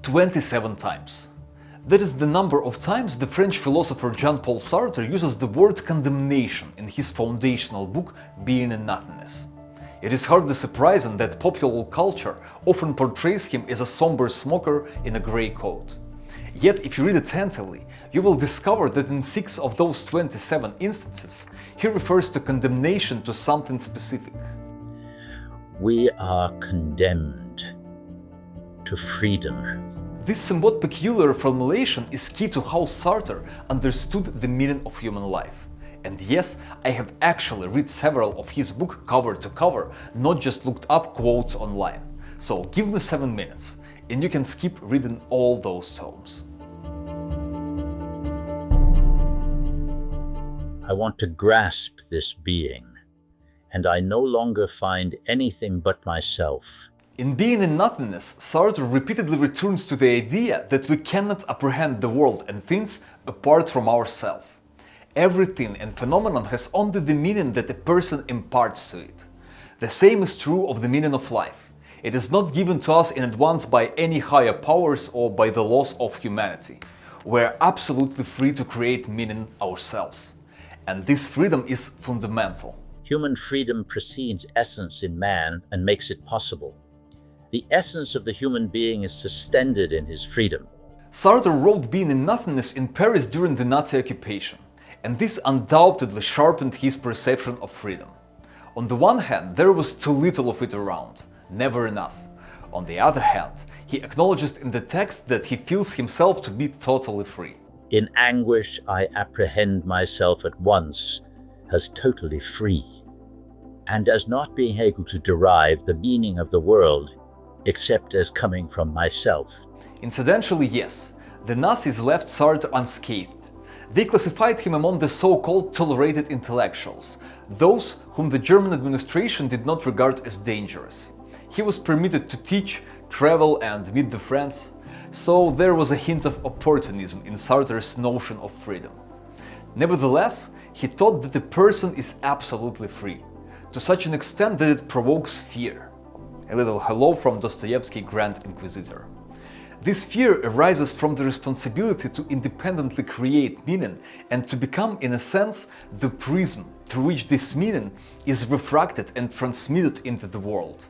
27 times. That is the number of times the French philosopher Jean-Paul Sartre uses the word condemnation in his foundational book Being and Nothingness. It is hardly surprising that popular culture often portrays him as a somber smoker in a grey coat. Yet, if you read attentively, you will discover that in 6 of those 27 instances, he refers to condemnation to something specific. We are condemned to freedom. This somewhat peculiar formulation is key to how Sartre understood the meaning of human life. And yes, I have actually read several of his books cover to cover, not just looked up quotes online. So give me 7 minutes, and you can skip reading all those tomes. I want to grasp this being, and I no longer find anything but myself. In Being and Nothingness, Sartre repeatedly returns to the idea that we cannot apprehend the world and things apart from ourselves. Everything and phenomenon has only the meaning that a person imparts to it. The same is true of the meaning of life. It is not given to us in advance by any higher powers or by the laws of humanity. We are absolutely free to create meaning ourselves. And this freedom is fundamental. Human freedom precedes essence in man and makes it possible. The essence of the human being is suspended in his freedom. Sartre wrote Being and Nothingness in Paris during the Nazi occupation, and this undoubtedly sharpened his perception of freedom. On the one hand, there was too little of it around, never enough. On the other hand, he acknowledges in the text that he feels himself to be totally free. In anguish, I apprehend myself at once as totally free, and as not being able to derive the meaning of the world except as coming from myself. Incidentally, yes, the Nazis left Sartre unscathed. They classified him among the so-called tolerated intellectuals, those whom the German administration did not regard as dangerous. He was permitted to teach, travel and meet the friends, so there was a hint of opportunism in Sartre's notion of freedom. Nevertheless, he thought that the person is absolutely free, to such an extent that it provokes fear. A little hello from Dostoevsky, Grand Inquisitor. This fear arises from the responsibility to independently create meaning and to become, in a sense, the prism through which this meaning is refracted and transmitted into the world.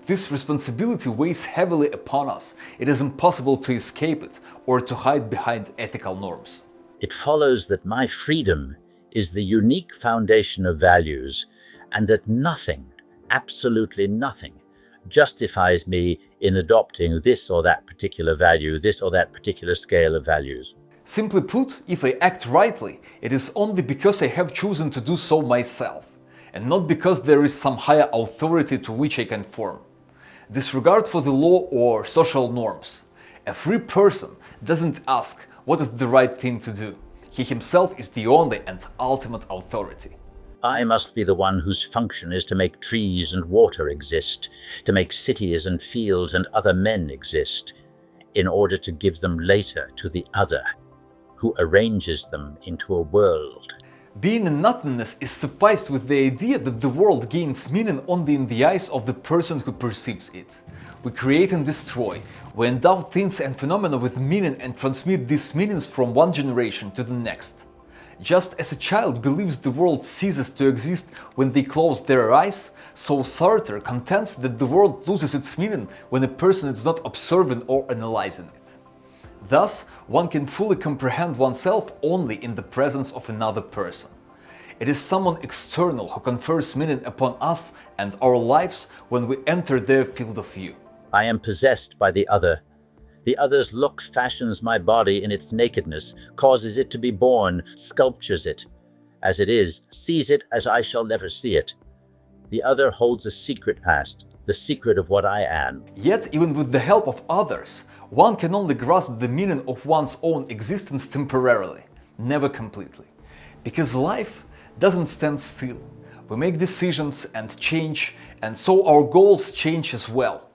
This responsibility weighs heavily upon us. It is impossible to escape it or to hide behind ethical norms. It follows that my freedom is the unique foundation of values, and that nothing, absolutely nothing, justifies me in adopting this or that particular value, this or that particular scale of values. Simply put, if I act rightly, it is only because I have chosen to do so myself, and not because there is some higher authority to which I conform. Disregard for the law or social norms. A free person doesn't ask what is the right thing to do. He himself is the only and ultimate authority. I must be the one whose function is to make trees and water exist, to make cities and fields and other men exist, in order to give them later to the other, who arranges them into a world. Being and Nothingness is sufficed with the idea that the world gains meaning only in the eyes of the person who perceives it. We create and destroy, we endow things and phenomena with meaning and transmit these meanings from one generation to the next. Just as a child believes the world ceases to exist when they close their eyes, so Sartre contends that the world loses its meaning when a person is not observing or analyzing it. Thus, one can fully comprehend oneself only in the presence of another person. It is someone external who confers meaning upon us and our lives when we enter their field of view. I am possessed by the other. The other's look fashions my body in its nakedness, causes it to be born, sculptures it as it is, sees it as I shall never see it. The other holds a secret past, the secret of what I am. Yet, even with the help of others, one can only grasp the meaning of one's own existence temporarily, never completely. Because life doesn't stand still. We make decisions and change, and so our goals change as well.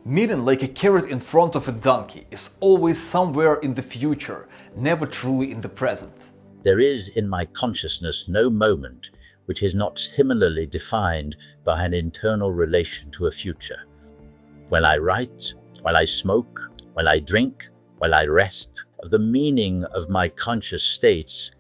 Meaning, like a carrot in front of a donkey, is always somewhere in the future, never truly in the present. There is in my consciousness no moment which is not similarly defined by an internal relation to a future. When I write, while I smoke, while I drink, while I rest, the meaning of my conscious states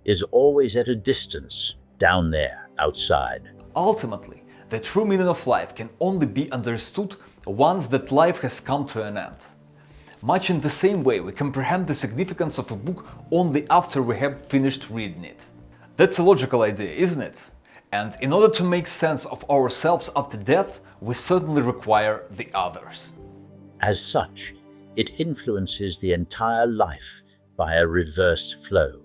is always at a distance, down there, outside. Ultimately, the true meaning of life can only be understood once that life has come to an end. Much in the same way we comprehend the significance of a book only after we have finished reading it. That's a logical idea, isn't it? And in order to make sense of ourselves after death, we certainly require the others. As such, it influences the entire life by a reverse flow.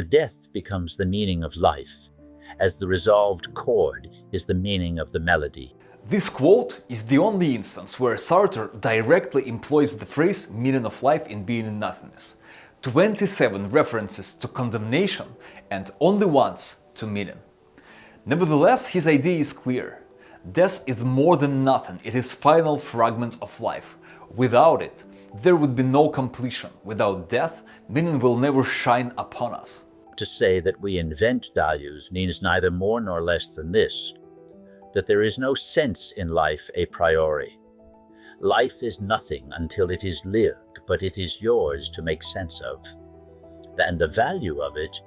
Death becomes the meaning of life, as the resolved chord is the meaning of the melody. This quote is the only instance where Sartre directly employs the phrase meaning of life in Being and Nothingness. 27 references to condemnation and only once to meaning. Nevertheless, his idea is clear. Death is more than nothing, it is final fragment of life. Without it, there would be no completion. Without death, meaning will never shine upon us. To say that we invent values means neither more nor less than this, that there is no sense in life a priori. Life is nothing until it is lived, but it is yours to make sense of. And the value of it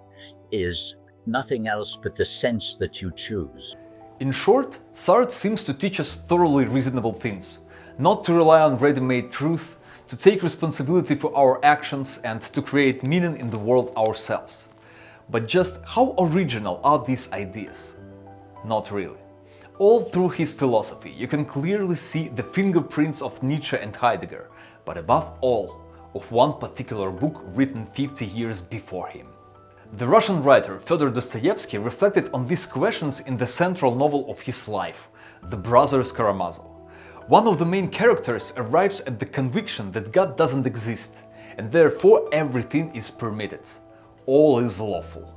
is nothing else but the sense that you choose. In short, Sartre seems to teach us thoroughly reasonable things, not to rely on ready-made truth, to take responsibility for our actions and to create meaning in the world ourselves. But just how original are these ideas? Not really. All through his philosophy, you can clearly see the fingerprints of Nietzsche and Heidegger, but above all, of one particular book written 50 years before him. The Russian writer Fyodor Dostoevsky reflected on these questions in the central novel of his life, The Brothers Karamazov. One of the main characters arrives at the conviction that God doesn't exist, and therefore everything is permitted. All is lawful.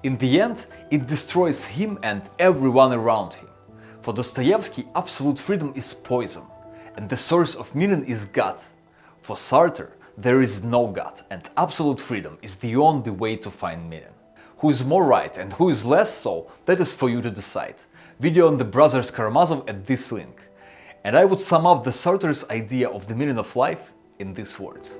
In the end, it destroys him and everyone around him. For Dostoevsky, absolute freedom is poison, and the source of meaning is God. For Sartre, there is no God, and absolute freedom is the only way to find meaning. Who is more right and who is less so, that is for you to decide. Video on the Brothers Karamazov at this link. And I would sum up the Sartre's idea of the meaning of life in these words.